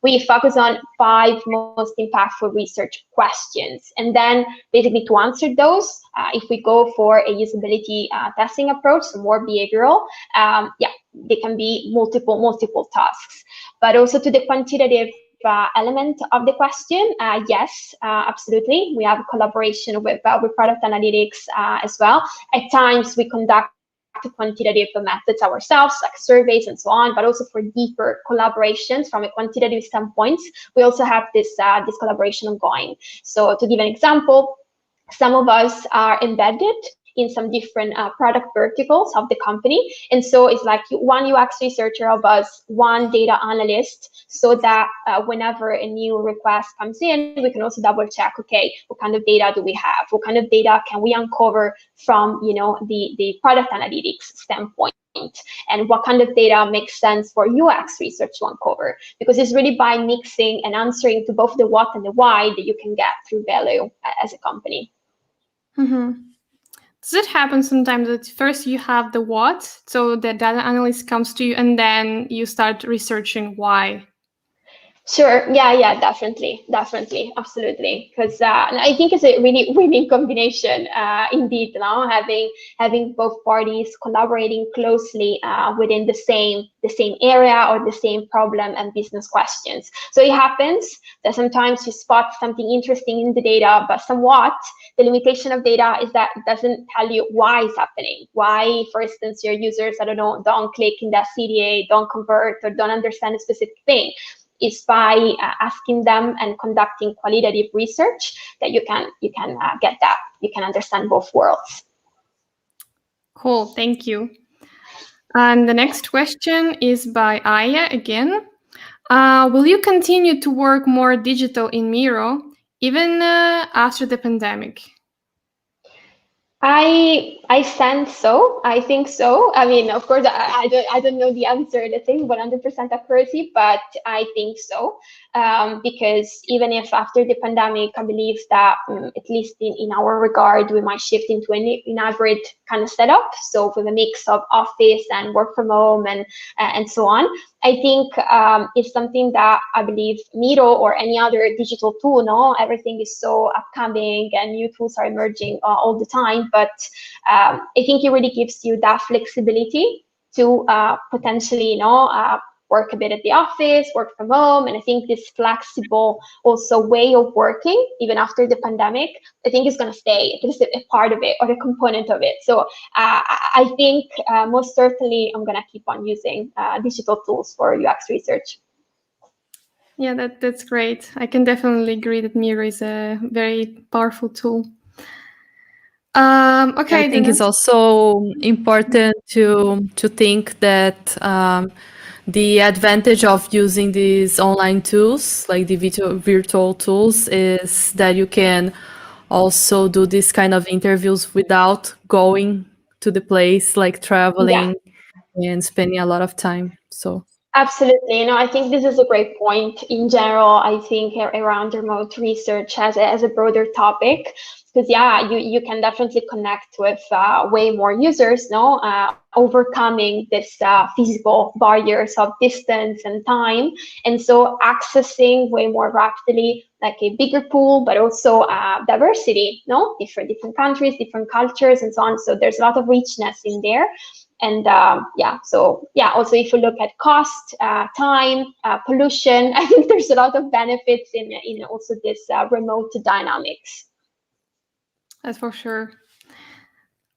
C: We focus on 5 most impactful research questions. And then basically to answer those, if we go for a usability testing approach, so more behavioral, they can be multiple tasks. But also to the quantitative element of the question, yes, absolutely. We have a collaboration with product analytics as well. At times we conduct quantitative methods ourselves, like surveys and so on, but also for deeper collaborations from a quantitative standpoint, we also have this collaboration ongoing. So to give an example, some of us are embedded in some different product verticals of the company. And so it's like one UX researcher of us, one data analyst, so that whenever a new request comes in, we can also double check, okay, what kind of data do we have? What kind of data can we uncover from, the product analytics standpoint? And what kind of data makes sense for UX research to uncover? Because it's really by mixing and answering to both the what and the why that you can get through value as a company.
D: Mm-hmm. Does it happen sometimes that first you have the what, so the data analyst comes to you and then you start researching why?
C: Sure. Yeah, definitely, absolutely. Because I think it's a really winning combination, indeed. Having both parties collaborating closely within the same area or the same problem and business questions. So it happens that sometimes you spot something interesting in the data, but somewhat the limitation of data is that it doesn't tell you why it's happening. Why, for instance, your users, don't click in that CDA, don't convert, or don't understand a specific thing. Is by asking them and conducting qualitative research that you can get that. You can understand both worlds.
D: Cool, thank you. And the next question is by Aya again. Will you continue to work more digital in Miro even after the pandemic?
C: I sense so. I think so. I mean, of course, I don't know the answer, let's say 100% accuracy, but I think so. Because even if after the pandemic, I believe that at least in our regard, we might shift into an hybrid kind of setup. So with a mix of office and work from home and so on. I think it's something that I believe Miro or any other digital tool, everything is so upcoming and new tools are emerging all the time. But I think it really gives you that flexibility to potentially, work a bit at the office, work from home. And I think this flexible also way of working, even after the pandemic, I think is going to stay, at least a part of it or a component of it. So I think most certainly I'm going to keep on using digital tools for UX research.
D: Yeah, that's great. I can definitely agree that Miro is a very powerful tool. Okay.
A: I think it's also important to think that the advantage of using these online tools, like the virtual tools, is that you can also do this kind of interviews without going to the place, like traveling and spending a lot of time. So
C: absolutely. You know, I think this is a great point. In general, I think around remote research as a broader topic, because you can definitely connect with way more users, overcoming this physical barriers of distance and time, and so accessing way more rapidly like a bigger pool, but also diversity, different countries, different cultures, and so on. So there's a lot of richness in there. And also if you look at cost, time, pollution, I think there's a lot of benefits in also this remote dynamics.
D: That's for sure.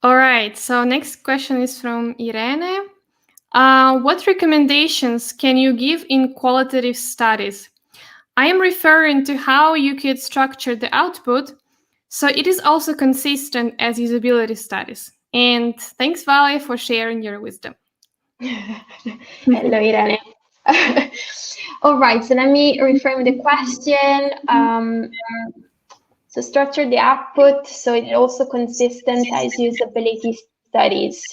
D: All right. So next question is from Irene. What recommendations can you give in qualitative studies? I am referring to how you could structure the output so it is also consistent as usability studies. And thanks, Vale, for sharing your wisdom.
C: Hello, Irene. All right, so let me reframe the question. So structure the output so it also consistent as usability studies.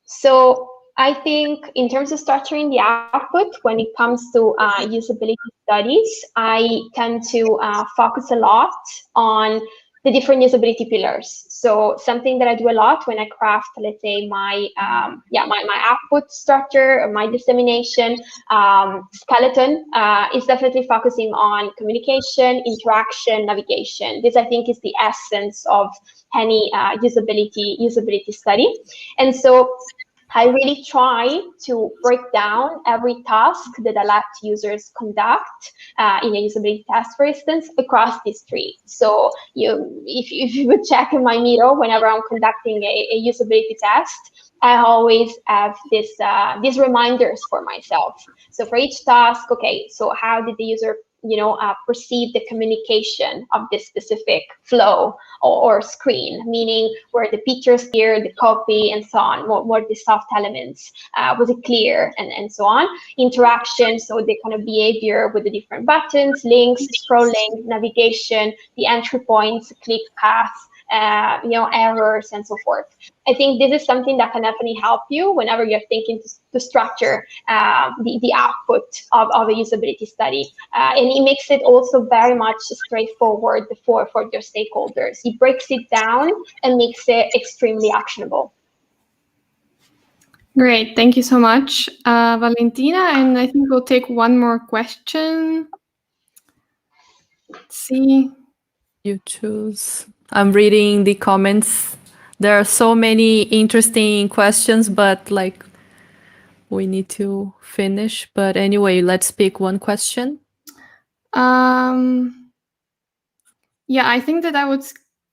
C: So I think in terms of structuring the output, when it comes to usability studies, I tend to focus a lot on the different usability pillars. So something that I do a lot when I craft, let's say, my output structure, my dissemination skeleton is definitely focusing on communication, interaction, navigation. This, I think, is the essence of any usability study. And so I really try to break down every task that I let users conduct in a usability test, for instance, across these three. So if you would check in my Miro, whenever I'm conducting a usability test, I always have these reminders for myself. So for each task, okay, so how did the user perceive the communication of this specific flow or screen, meaning where the pictures here, the copy, and so on, more the soft elements, was it clear, and so on. Interaction, so the kind of behavior with the different buttons, links, scrolling, navigation, the entry points, click paths, errors, and so forth. I think this is something that can definitely help you whenever you're thinking to structure the output of a usability study. And it makes it also very much straightforward for your stakeholders. It breaks it down and makes it extremely actionable.
D: Great. Thank you so much, Valentina. And I think we'll take one more question. Let's see.
A: You choose. I'm reading the comments. There are so many interesting questions, but we need to finish. But anyway, let's pick one question.
D: Yeah, I think that I would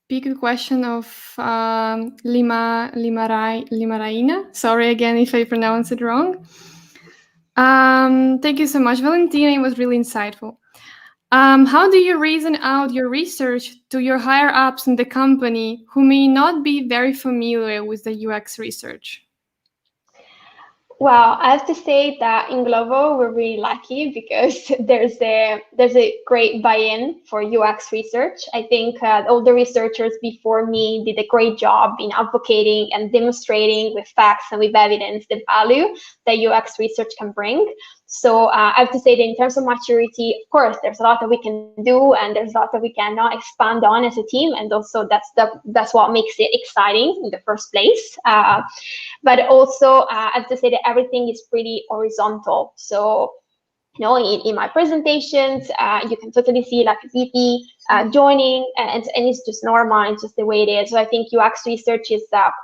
D: pick a question of Limaraina. Sorry again if I pronounce it wrong. Thank you so much, Valentina. It was really insightful. How do you reason out your research to your higher ups in the company who may not be very familiar with the UX research?
C: Well, I have to say that in Glovo, we're really lucky because there's a great buy-in for UX research. I think all the researchers before me did a great job in advocating and demonstrating with facts and with evidence the value that UX research can bring. So I have to say that in terms of maturity, of course, there's a lot that we can do and there's a lot that we cannot expand on as a team. And also that's what makes it exciting in the first place. But also I have to say that everything is pretty horizontal. So in my presentations, you can totally see like a VP joining, and it's just normal. It's just the way it is. So I think UX research is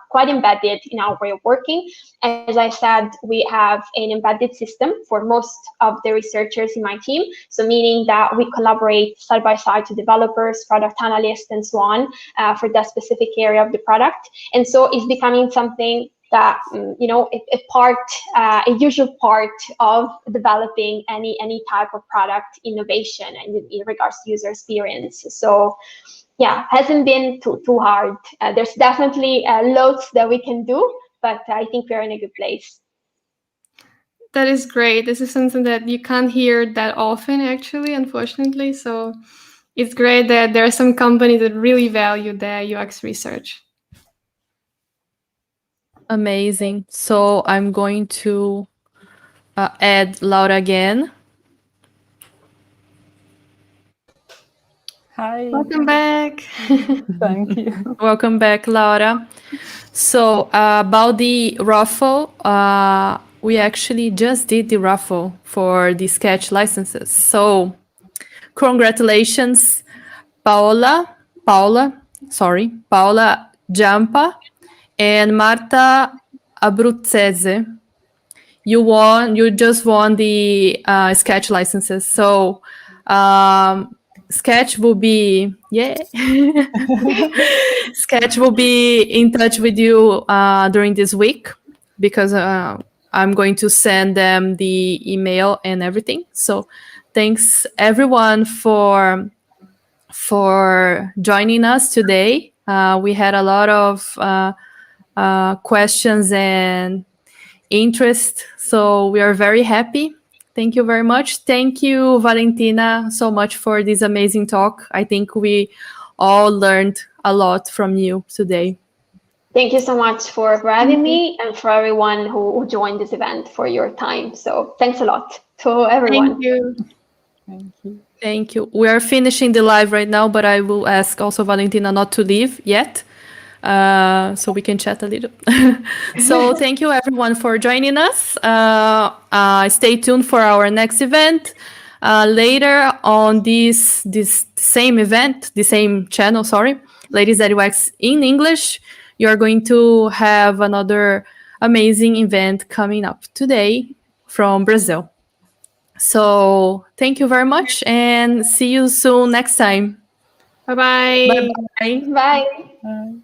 C: quite embedded in our way of working. As I said, we have an embedded system for most of the researchers in my team. So meaning that we collaborate side by side to developers, product analysts, and so on for that specific area of the product. And so it's becoming something that a usual part of developing any type of product innovation and in regards to user experience. So yeah, hasn't been too hard. There's definitely loads that we can do, but I think we're in a good place.
D: That is great. This is something that you can't hear that often, actually, unfortunately. So it's great that there are some companies that really value their UX research.
A: Amazing. So I'm going to add Laura again.
B: Hi.
D: Welcome back.
B: Thank you.
A: Welcome back, Laura. So about the raffle, we actually just did the raffle for the sketch licenses. So congratulations, Paola Giampa and Marta Abruzzese. You just won the sketch licenses. So Sketch will be Sketch will be in touch with you during this week, because I'm going to send them the email and everything. So thanks everyone for joining us today. We had a lot of questions and interest, so we are very happy. Thank you very much. Thank you, Valentina, so much for this amazing talk. I think we all learned a lot from you today.
C: Thank you so much for having me, and for everyone who joined this event, for your time. So thanks a lot to everyone.
D: Thank you.
B: Thank you.
A: Thank you. We are finishing the live right now, but I will ask also Valentina not to leave yet, so we can chat a little. So thank you everyone for joining us. Stay tuned for our next event. Later on this same event, the same channel, Ladies at UX in English, you are going to have another amazing event coming up today from Brazil. So thank you very much, and see you soon next time.
D: Bye-bye.
A: Bye-bye.
C: Bye.
B: Bye.